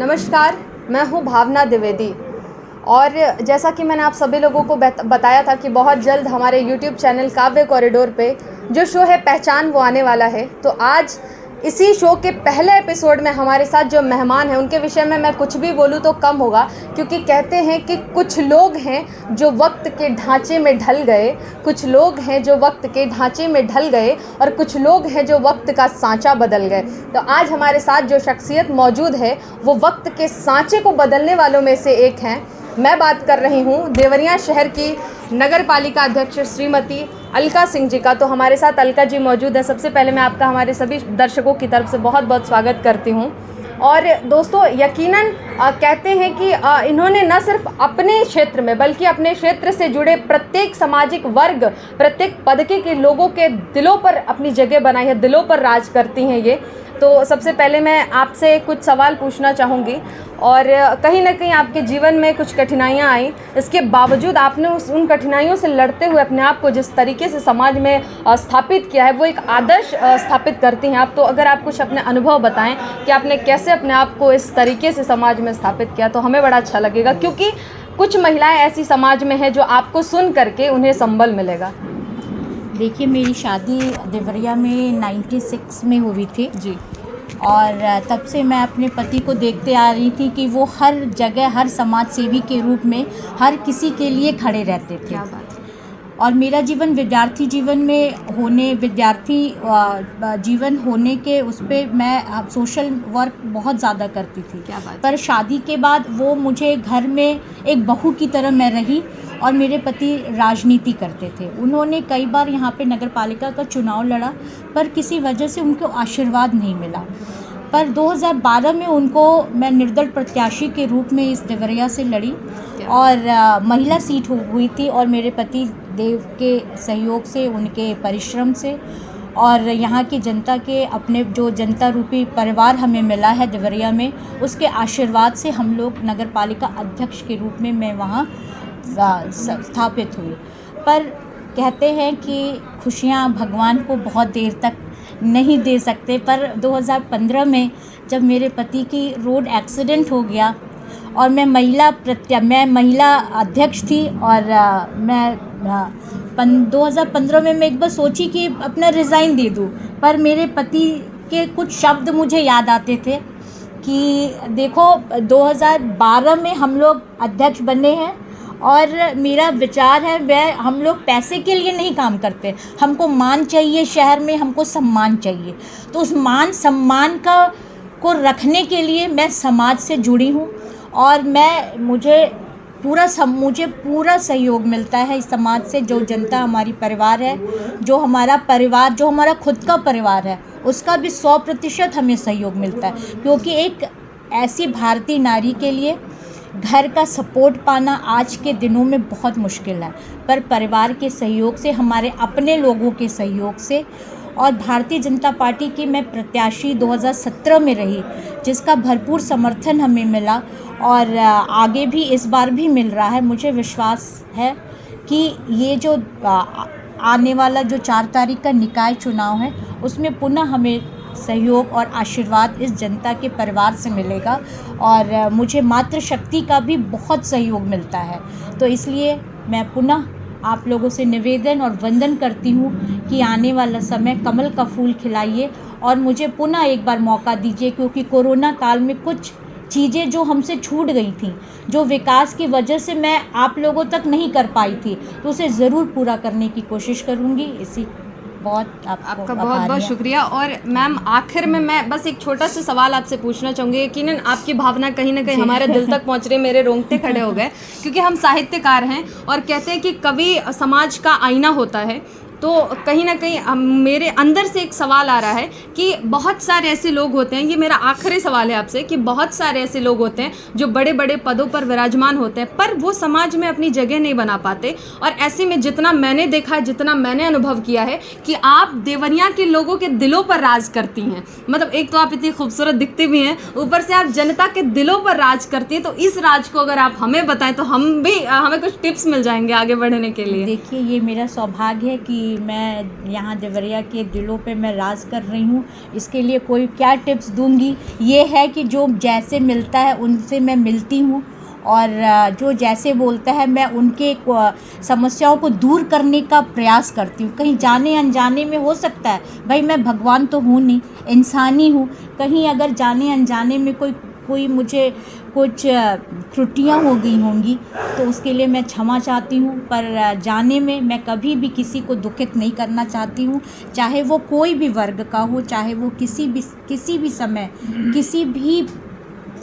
नमस्कार, मैं हूँ भावना द्विवेदी और जैसा कि मैंने आप सभी लोगों को बताया था कि बहुत जल्द हमारे YouTube चैनल काव्य कॉरिडोर पे जो शो है पहचान वो आने वाला है। तो आज इसी शो के पहले एपिसोड में हमारे साथ जो मेहमान हैं उनके विषय में मैं कुछ भी बोलूँ तो कम होगा, क्योंकि कहते हैं कि कुछ लोग हैं जो वक्त के ढांचे में ढल गए, कुछ लोग हैं जो वक्त के ढांचे में ढल गए और कुछ लोग हैं जो वक्त का सांचा बदल गए। तो आज हमारे साथ जो शख्सियत मौजूद है वो वक्त के सांचे को बदलने वालों में से एक हैं। मैं बात कर रही हूँ देवरिया शहर की नगर पालिका अध्यक्ष श्रीमती अलका सिंह जी का। तो हमारे साथ अलका जी मौजूद है। सबसे पहले मैं आपका हमारे सभी दर्शकों की तरफ से बहुत बहुत स्वागत करती हूँ। और दोस्तों यकीनन कहते हैं कि इन्होंने न सिर्फ अपने क्षेत्र में बल्कि अपने क्षेत्र से जुड़े प्रत्येक सामाजिक वर्ग, प्रत्येक पदके के लोगों के दिलों पर अपनी जगह बनाई है, दिलों पर राज करती हैं ये। तो सबसे पहले मैं आपसे कुछ सवाल पूछना चाहूँगी और कहीं ना कहीं आपके जीवन में कुछ कठिनाइयाँ आई, इसके बावजूद आपने उन कठिनाइयों से लड़ते हुए अपने आप को जिस तरीके से समाज में स्थापित किया है वो एक आदर्श स्थापित करती हैं आप। तो अगर आप कुछ अपने अनुभव बताएं कि आपने कैसे अपने आप को इस तरीके से समाज में स्थापित किया तो हमें बड़ा अच्छा लगेगा, क्योंकि कुछ महिलाएं ऐसी समाज में हैं जो आपको सुन करके उन्हें संबल मिलेगा। देखिए, मेरी शादी देवरिया में 96 में हुई थी जी, और तब से मैं अपने पति को देखते आ रही थी कि वो हर जगह हर समाज सेवी के रूप में हर किसी के लिए खड़े रहते थे। क्या बात। और मेरा जीवन विद्यार्थी जीवन होने के उस पर मैं सोशल वर्क बहुत ज़्यादा करती थी। क्या बात। पर शादी के बाद वो मुझे घर में एक बहू की तरह मैं रही और मेरे पति राजनीति करते थे। उन्होंने कई बार यहाँ पे नगर पालिका का चुनाव लड़ा पर किसी वजह से उनको आशीर्वाद नहीं मिला। पर 2012 में उनको मैं निर्दल प्रत्याशी के रूप में इस देवरिया से लड़ी और महिला सीट हुई थी, और मेरे पति देव के सहयोग से, उनके परिश्रम से और यहाँ की जनता के अपने जो जनता रूपी परिवार हमें मिला है देवरिया में, उसके आशीर्वाद से हम लोग नगर पालिका अध्यक्ष के रूप में मैं वहाँ स्थापित हुई। पर कहते हैं कि खुशियाँ भगवान को बहुत देर तक नहीं दे सकते, पर 2015 में जब मेरे पति की रोड एक्सीडेंट हो गया और मैं महिला अध्यक्ष थी और मैं 2015 में मैं एक बार सोची कि अपना रिज़ाइन दे दूँ, पर मेरे पति के कुछ शब्द मुझे याद आते थे कि देखो 2012 में हम लोग अध्यक्ष बने हैं और मेरा विचार है हम लोग पैसे के लिए नहीं काम करते, हमको मान चाहिए, शहर में हमको सम्मान चाहिए। तो उस मान सम्मान को रखने के लिए मैं समाज से जुड़ी हूँ और मुझे पूरा सहयोग मिलता है इस समाज से। जो जनता हमारी परिवार है, जो हमारा खुद का परिवार है, उसका भी 100% हमें सहयोग मिलता है, क्योंकि एक ऐसी भारतीय नारी के लिए घर का सपोर्ट पाना आज के दिनों में बहुत मुश्किल है। पर परिवार के सहयोग से, हमारे अपने लोगों के सहयोग से और भारतीय जनता पार्टी की मैं प्रत्याशी 2017 में रही, जिसका भरपूर समर्थन हमें मिला और आगे भी इस बार भी मिल रहा है। मुझे विश्वास है कि ये जो आने वाला जो 4 तारीख का निकाय चुनाव है उसमें पुनः हमें सहयोग और आशीर्वाद इस जनता के परिवार से मिलेगा और मुझे मातृशक्ति का भी बहुत सहयोग मिलता है। तो इसलिए मैं पुनः आप लोगों से निवेदन और वंदन करती हूँ कि आने वाला समय कमल का फूल खिलाइए और मुझे पुनः एक बार मौका दीजिए, क्योंकि कोरोना काल में कुछ चीज़ें जो हमसे छूट गई थी, जो विकास की वजह से मैं आप लोगों तक नहीं कर पाई थी, तो उसे ज़रूर पूरा करने की कोशिश करूँगी। इसी आपका बहुत बहुत शुक्रिया। और मैम, आखिर में मैं बस एक छोटा सा सवाल आपसे पूछना चाहूँगी। यकीनन आपकी भावना कहीं ना कहीं हमारे दिल तक पहुँच रही, मेरे रोंगटे खड़े हो गए, क्योंकि हम साहित्यकार हैं और कहते हैं कि कवि समाज का आईना होता है। तो कहीं ना कहीं मेरे अंदर से एक सवाल आ रहा है कि बहुत सारे ऐसे लोग होते हैं, ये मेरा आखिरी सवाल है आपसे, कि बहुत सारे ऐसे लोग होते हैं जो बड़े बड़े पदों पर विराजमान होते हैं पर वो समाज में अपनी जगह नहीं बना पाते। और ऐसे में जितना मैंने देखा है, जितना मैंने अनुभव किया है कि आप देवरिया के लोगों के दिलों पर राज करती हैं। मतलब एक तो आप इतनी खूबसूरत दिखती भी हैं, ऊपर से आप जनता के दिलों पर राज करती हैं। तो इस राज को अगर आप हमें बताएं तो हमें कुछ टिप्स मिल जाएंगे आगे बढ़ने के लिए। देखिए, ये मेरा सौभाग्य है कि मैं यहाँ देवरिया के दिलों पे मैं राज कर रही हूँ। इसके लिए कोई क्या टिप्स दूँगी, ये है कि जो जैसे मिलता है उनसे मैं मिलती हूँ, और जो जैसे बोलता है मैं उनके समस्याओं को दूर करने का प्रयास करती हूँ। कहीं जाने अनजाने में हो सकता है, भाई मैं भगवान तो हूँ नहीं, इंसान ही हूँ, कहीं अगर जाने अनजाने में कोई मुझे कुछ त्रुटियाँ हो गई होंगी तो उसके लिए मैं क्षमा चाहती हूँ। पर जाने में मैं कभी भी किसी को दुखित नहीं करना चाहती हूँ, चाहे वो कोई भी वर्ग का हो, चाहे वो किसी भी समय किसी भी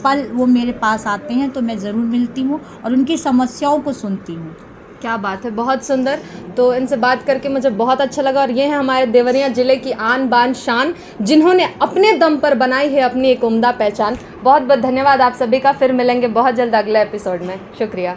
पल वो मेरे पास आते हैं तो मैं ज़रूर मिलती हूँ और उनकी समस्याओं को सुनती हूँ। क्या बात है, बहुत सुंदर। तो इनसे बात करके मुझे बहुत अच्छा लगा, और ये हैं हमारे देवरिया ज़िले की आन बान शान, जिन्होंने अपने दम पर बनाई है अपनी एक उम्दा पहचान। बहुत बहुत धन्यवाद आप सभी का। फिर मिलेंगे बहुत जल्द अगले एपिसोड में। शुक्रिया।